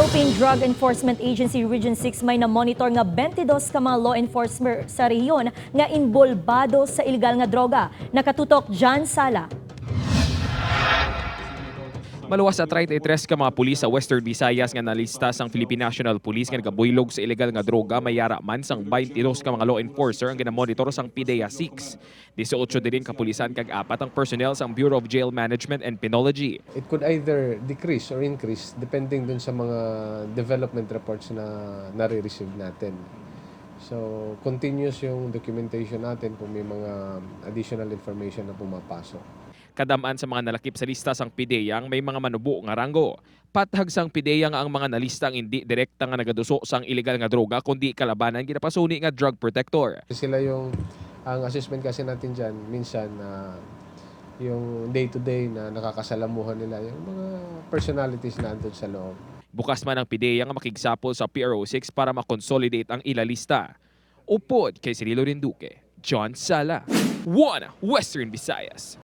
Philippine Drug Enforcement Agency Region 6 may na-monitor nga 22 ka mga law enforcement sa rehiyon nga involbado sa ilegal nga droga. Nakatutok John Sala. Maluwas sa 33 ka mga pulis sa Western Visayas nga nalista sang Philippine National Police nga nagabuylog sa ilegal nga droga mayara man sang 22 ka mga law enforcer ang ginamonitor sang PDEA 6. 18 din kapulisan kag 4 ang personnel sang Bureau of Jail Management and Penology. It could either decrease or increase depending dun sa mga development reports na nare-receive natin. So, continuous yung documentation natin kung may mga additional information na pumapasok. Kadamaan sa mga nalakip sa lista sang PDEA ang may mga manubo nga ranggo. Pathag sang PDEA nga ang mga nalista ang hindi direkta nga nagaduso sang ilegal nga droga kundi kalabanan ginapasuni nga drug protector. Sila ang assessment kasi natin dyan, minsan yung day-to-day na nakakasalamuhan nila, yung mga personalities na andun sa loob. Bukas man ang PDEA nga makigsapol sa PRO6 para makonsolidate ang ilalista. Upod kay Cirilo Rinduque, John Sala, One Western Visayas.